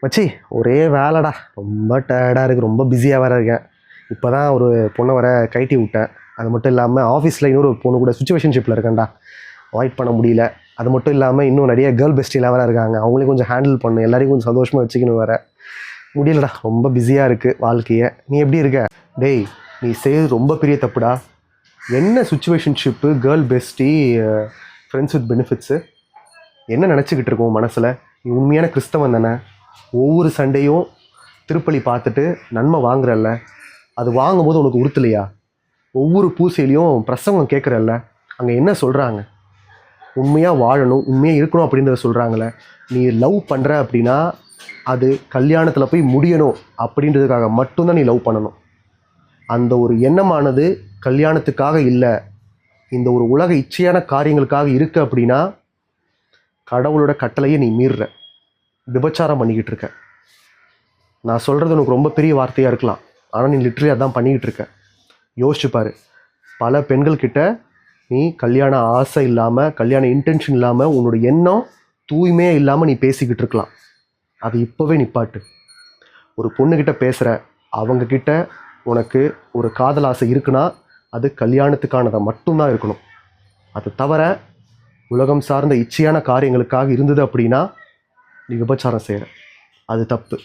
மச்சி ஒரே வேலைடா. ரொம்ப டயர்டாக இருக்குது. ரொம்ப பிஸியாக வேறு இருக்கேன். இப்போ தான் ஒரு பொண்ணை வர கைட்டி விட்டேன். அது மட்டும் இல்லாமல் ஆஃபீஸில் இன்னொரு பொண்ணு கூட சுச்சுவேஷன்ஷிப்பில் இருக்கேன்டா. அவாய்ட் பண்ண முடியல. அது மட்டும் இல்லாமல் இன்னும் நிறைய கேர்ள் பெஸ்டிலாம் வேறு இருக்காங்க. அவங்களையும் கொஞ்சம் ஹேண்டில் பண்ணு. எல்லாரையும் கொஞ்சம் சந்தோஷமாக வச்சுக்கணும் வேறு. முடியலடா. ரொம்ப பிஸியாக இருக்குது வாழ்க்கையை. நீ எப்படி இருக்க? டேய், நீ செய்வது ரொம்ப பெரிய தப்புடா. என்ன situationship, girl bestie, friends with benefits, என்ன நினச்சிக்கிட்டு இருக்கோம் மனசில்? நீ உண்மையான கிறிஸ்தவன் தானே? ஒவ்வொரு சண்டையும் திருப்பலி பார்த்துட்டு நன்மை வாங்குறல்ல, அது வாங்கும்போது உனக்கு உறுத்தலையா? ஒவ்வொரு பூசையிலையும் பிரசங்கம் கேட்குறல்ல, அங்கே என்ன சொல்கிறாங்க? உண்மையாக வாழணும், உண்மையாக இருக்கணும் அப்படின்றத சொல்கிறாங்களே. நீ லவ் பண்ணுற அப்படின்னா அது கல்யாணத்தில் போய் முடியணும் அப்படின்றதுக்காக மட்டும்தான் நீ லவ் பண்ணணும். அந்த ஒரு எண்ணமானது கல்யாணத்துக்காக இல்லை, இந்த ஒரு உலக இச்சையான காரியங்களுக்காக இருக்குது அப்படின்னா கடவுளோட கட்டளையை நீ மீறுற, விபச்சாரம் பண்ணிக்கிட்டு இருக்க. நான் சொல்கிறது உனக்கு ரொம்ப பெரிய வார்த்தையாக இருக்கலாம், ஆனால் நீ லிட்ரலி அதான் பண்ணிக்கிட்டு இருக்க. யோசிச்சுப்பார். பல பெண்கள்கிட்ட நீ கல்யாண ஆசை இல்லாமல், கல்யாண இன்டென்ஷன் இல்லாமல், உன்னோட எண்ணம் தூய்மையே இல்லாமல் நீ பேசிக்கிட்டு இருக்கலாம். அது இப்போவே நிப்பாட்டு. ஒரு பொண்ணுக்கிட்ட பேசுகிற, அவங்கக்கிட்ட உனக்கு ஒரு காதல் ஆசை இருக்குன்னா அது கல்யாணத்துக்கானதை மட்டும்தான் இருக்கணும். அது தவிர உலகம் சார்ந்த இச்சையான காரியங்களுக்காக இருந்தது அப்படின்னா நீ விபச்சாரம் செய்கிற. அது தப்பு.